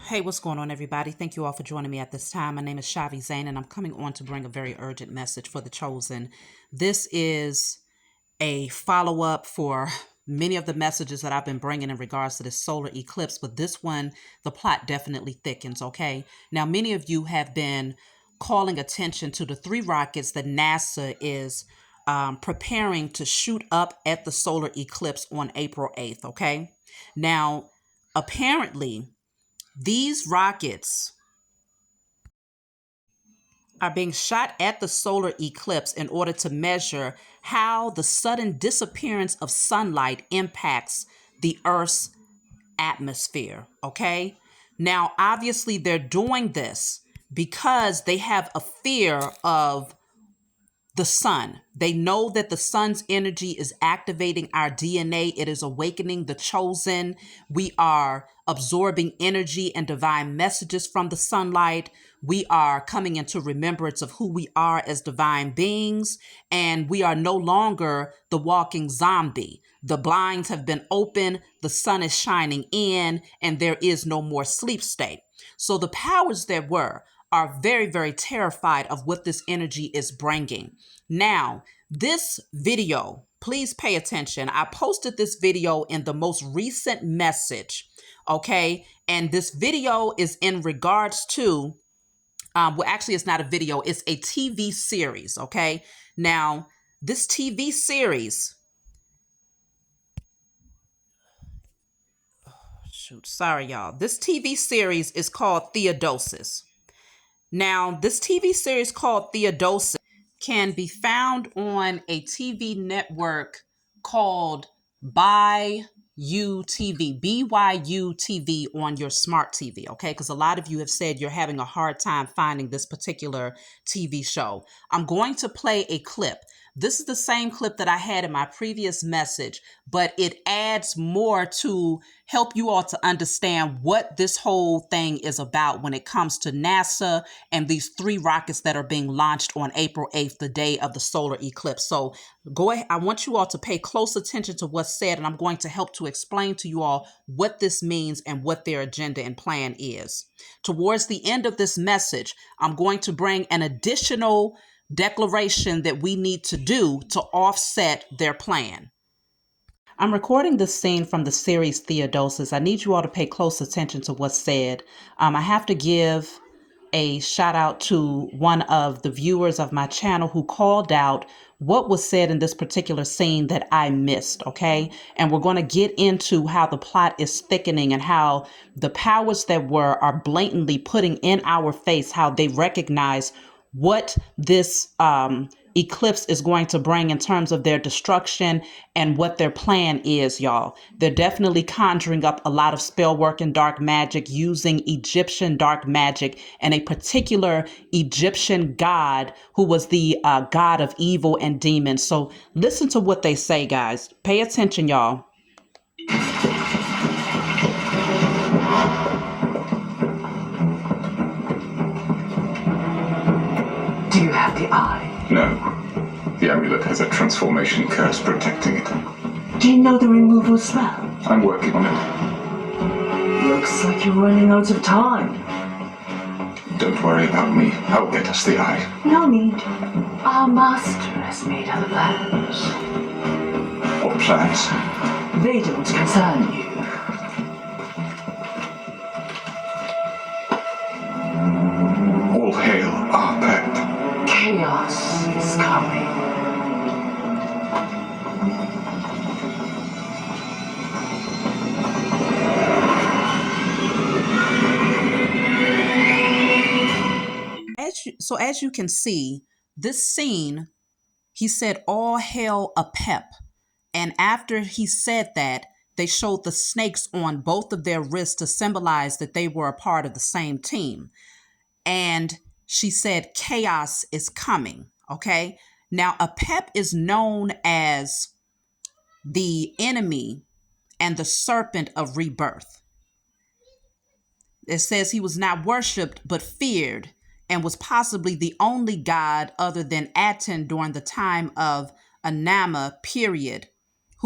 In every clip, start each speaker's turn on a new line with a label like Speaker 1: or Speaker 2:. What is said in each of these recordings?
Speaker 1: Hey, what's going on, everybody? Thank you all for joining me at this time. My name is Shavi Zane, and I'm coming on to bring a very urgent message for the chosen. This is a follow-up for many of the messages that I've been bringing in regards to this solar eclipse, but this one, the plot definitely thickens, okay? Now, many of you have been calling attention to the 3 rockets that NASA is preparing to shoot up at the solar eclipse on April 8th, okay? Now, apparently, these rockets are being shot at the solar eclipse in order to measure how the sudden disappearance of sunlight impacts the Earth's atmosphere. Okay. Now, obviously, they're doing this because they have a fear of the sun. They know that the sun's energy is activating our DNA. It is awakening the chosen. We are absorbing energy and divine messages from the sunlight. We are coming into remembrance of who we are as divine beings, and we are no longer the walking zombie. The blinds have been opened, the sun is shining in, and there is no more sleep state. So the powers that were are very, very terrified of what this energy is bringing. Now, this video, please pay attention. I posted this video in the most recent message, okay? And this video is in regards to, well, actually, it's not a video. It's a TV series, okay? Now, this TV series, sorry, y'all. This TV series is called Theodosis. Now, this TV series called Theodosis can be found on a TV network called BYU TV, BYU TV on your smart TV, okay? Because a lot of you have said you're having a hard time finding this particular TV show. I'm going to play a clip. This is the same clip that I had in my previous message, but it adds more to help you all to understand what this whole thing is about when it comes to NASA and these 3 rockets that are being launched on April 8th, the day of the solar eclipse. So go ahead. I want you all to pay close attention to what's said, and I'm going to help to explain to you all what this means and what their agenda and plan is. Towards the end of this message, I'm going to bring an additional declaration that we need to do to offset their plan. I'm recording this scene from the series Theodosis. I need you all to pay close attention to what's said. I have to give a shout out to one of the viewers of my channel who called out what was said in this particular scene that I missed, okay? And we're going to get into how the plot is thickening and how the powers that were are blatantly putting in our face how they recognize what this eclipse is going to bring in terms of their destruction and what their plan is, y'all. They're definitely conjuring up a lot of spell work and dark magic using Egyptian dark magic and a particular Egyptian god who was the god of evil and demons. So listen to what they say, guys. Pay attention, y'all.
Speaker 2: Do you have the eye?
Speaker 3: No. The amulet has a transformation curse protecting it.
Speaker 2: Do you know the removal spell?
Speaker 3: I'm working on it.
Speaker 2: Looks like you're running out of time.
Speaker 3: Don't worry about me. I'll get us the eye.
Speaker 2: No need. Our master has made other plans.
Speaker 3: What plans?
Speaker 2: They don't concern you.
Speaker 3: All hail our pet.
Speaker 2: Chaos is coming.
Speaker 1: As you can see, this scene, he said, all hail a pep. And after he said that, they showed the snakes on both of their wrists to symbolize that they were a part of the same team. And she said, chaos is coming. Okay. Now, a pep is known as the enemy and the serpent of rebirth. It says he was not worshipped, but feared, and was possibly the only god other than Aten during the time of Anama period,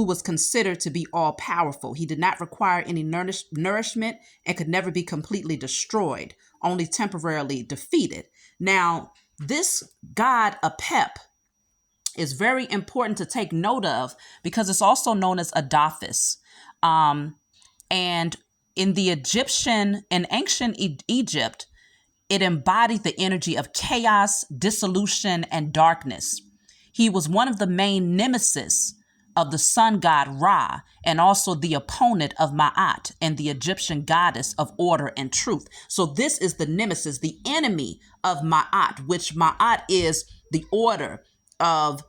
Speaker 1: who was considered to be all powerful. He did not require any nourishment and could never be completely destroyed, only temporarily defeated. Now, this god Apep is very important to take note of because it's also known as Theodosis. And in the in ancient Egypt, it embodied the energy of chaos, dissolution, and darkness. He was one of the main nemesis of the sun god Ra, and also the opponent of Ma'at and the Egyptian goddess of order and truth. So this is the nemesis, the enemy of Ma'at, which Ma'at is the order of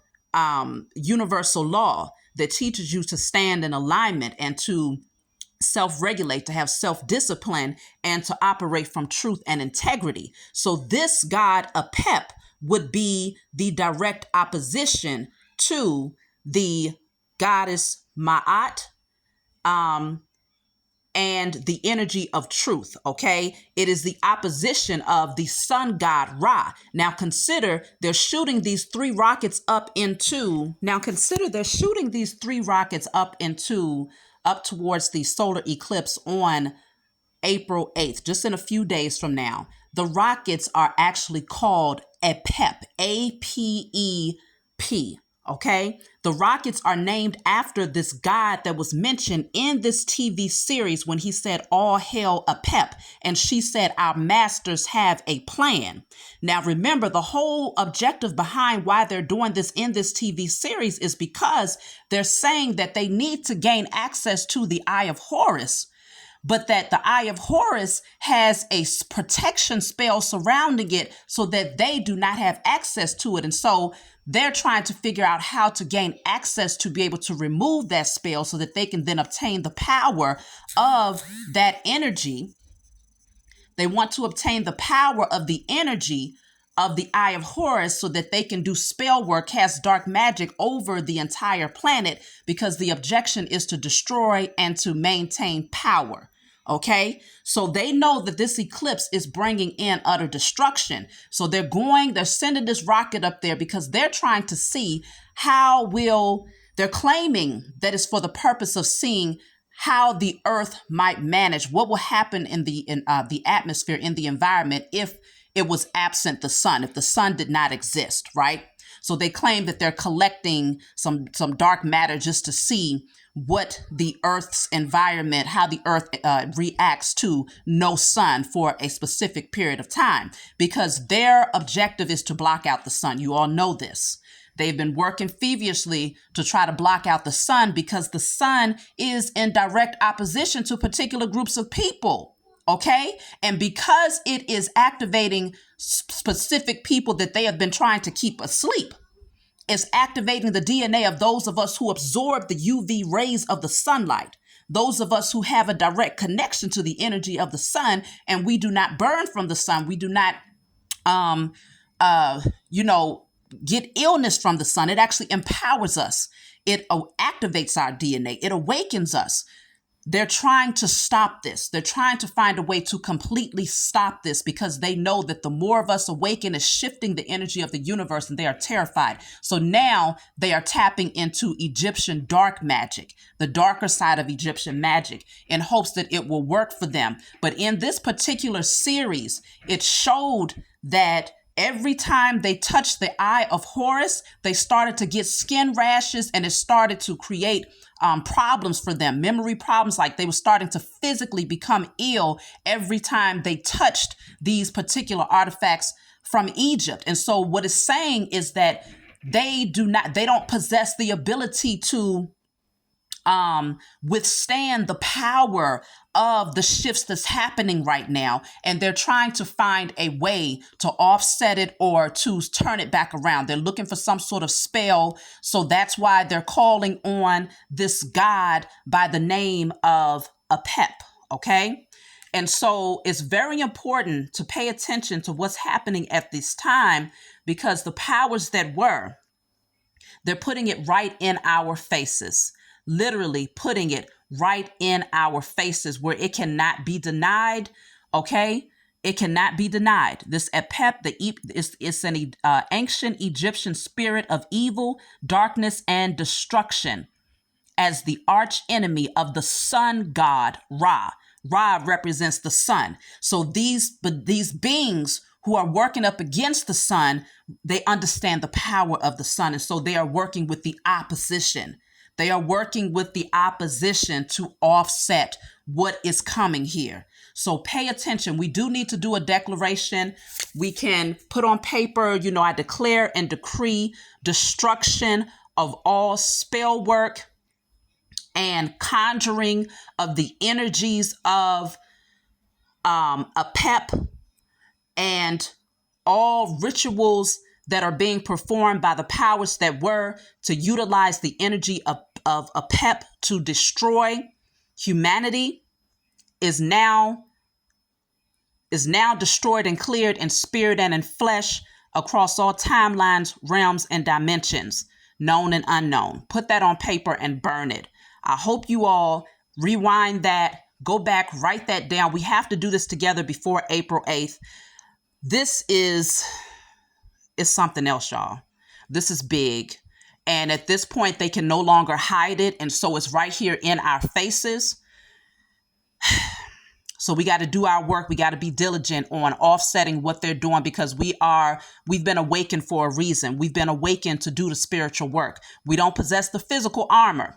Speaker 1: universal law that teaches you to stand in alignment and to self-regulate, to have self-discipline, and to operate from truth and integrity. So this god Apep would be the direct opposition to the goddess Ma'at, and the energy of truth, okay? It is the opposition of the sun god Ra. Now consider they're shooting these three rockets up towards the solar eclipse on April 8th, just in a few days from now. The rockets are actually called Apep, A-P-E-P, okay? The rockets are named after this god that was mentioned in this TV series when he said, all hail Apep. And she said, our masters have a plan. Now, remember, the whole objective behind why they're doing this in this TV series is because they're saying that they need to gain access to the Eye of Horus, but that the Eye of Horus has a protection spell surrounding it so that they do not have access to it. And so they're trying to figure out how to gain access to be able to remove that spell so that they can then obtain the power of that energy. They want to obtain the power of the energy of the Eye of Horus so that they can do spell work, cast dark magic over the entire planet, because the objection is to destroy and to maintain power. Okay, so they know that this eclipse is bringing in utter destruction. So they're sending this rocket up there because they're trying to see they're claiming that it's for the purpose of seeing how the earth might manage, what will happen in the atmosphere, in the environment, if it was absent the sun, if the sun did not exist, right? So they claim that they're collecting some dark matter just to see what the earth's environment, how the earth reacts to no sun for a specific period of time, because their objective is to block out the sun. You all know this. They've been working feverishly to try to block out the sun because the sun is in direct opposition to particular groups of people. Okay. And because it is activating specific people that they have been trying to keep asleep, it's activating the DNA of those of us who absorb the UV rays of the sunlight, those of us who have a direct connection to the energy of the sun, and we do not burn from the sun. We do not, get illness from the sun. It actually empowers us. It activates our DNA. It awakens us. They're trying to stop this. They're trying to find a way to completely stop this because they know that the more of us awaken is shifting the energy of the universe, and they are terrified. So now they are tapping into Egyptian dark magic, the darker side of Egyptian magic, in hopes that it will work for them. But in this particular series, it showed that every time they touched the Eye of Horus, they started to get skin rashes, and it started to create problems for them, memory problems, like they were starting to physically become ill every time they touched these particular artifacts from Egypt. And so what it's saying is that they don't possess the ability to withstand the power of the shifts that's happening right now. And they're trying to find a way to offset it or to turn it back around. They're looking for some sort of spell. So that's why they're calling on this god by the name of Apep. Okay. And so it's very important to pay attention to what's happening at this time, because the powers that were, they're putting it right in our faces. Literally putting it right in our faces where it cannot be denied. Okay. It cannot be denied. This Apep, it's an ancient Egyptian spirit of evil, darkness, and destruction. as the arch enemy of the sun god Ra. Ra represents the sun. So these beings who are working up against the sun, they understand the power of the sun. And so they are working with the opposition. They are working with the opposition to offset what is coming here. So pay attention. We do need to do a declaration. We can put on paper, I declare and decree destruction of all spell work and conjuring of the energies of a pep, and all rituals that are being performed by the powers that were to utilize the energy of a pep to destroy humanity is now destroyed and cleared in spirit and in flesh across all timelines, realms, and dimensions, known and unknown. Put that on paper and burn it. I hope you all rewind that, go back, write that down. We have to do this together before April 8th. This is something else, y'all. This is big. And at this point, they can no longer hide it. And so it's right here in our faces. So we got to do our work. We got to be diligent on offsetting what they're doing, because we've been awakened for a reason. We've been awakened to do the spiritual work. We don't possess the physical armor,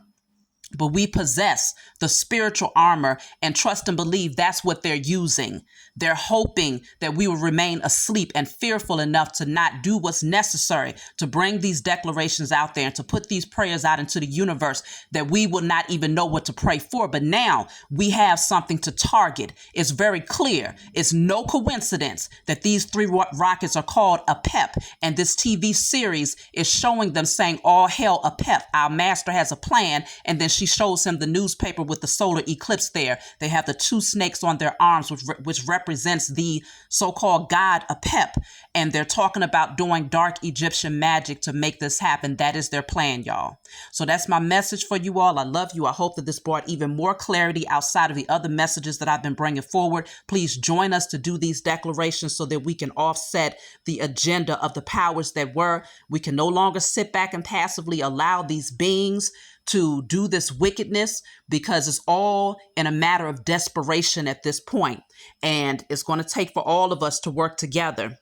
Speaker 1: but we possess the spiritual armor, and trust and believe that's what they're using. They're hoping that we will remain asleep and fearful enough to not do what's necessary to bring these declarations out there and to put these prayers out into the universe, that we will not even know what to pray for. But now we have something to target. It's very clear. It's no coincidence that these 3 rockets are called a PEP, and this TV series is showing them saying, all hell a PEP. Our master has a plan. And then she shows him the newspaper with the solar eclipse there. They have the 2 snakes on their arms, which represents the so-called god Apep. And they're talking about doing dark Egyptian magic to make this happen. That is their plan, y'all. So that's my message for you all. I love you. I hope that this brought even more clarity outside of the other messages that I've been bringing forward. Please join us to do these declarations so that we can offset the agenda of the powers that were. We can no longer sit back and passively allow these beings to do this wickedness, because it's all in a matter of desperation at this point. And it's going to take for all of us to work together,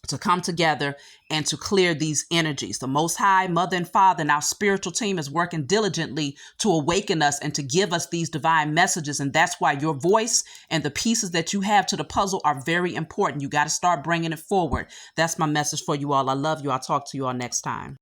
Speaker 1: to come together and to clear these energies. The Most High, Mother and Father, and our spiritual team is working diligently to awaken us and to give us these divine messages. And that's why your voice and the pieces that you have to the puzzle are very important. You got to start bringing it forward. That's my message for you all. I love you. I'll talk to you all next time.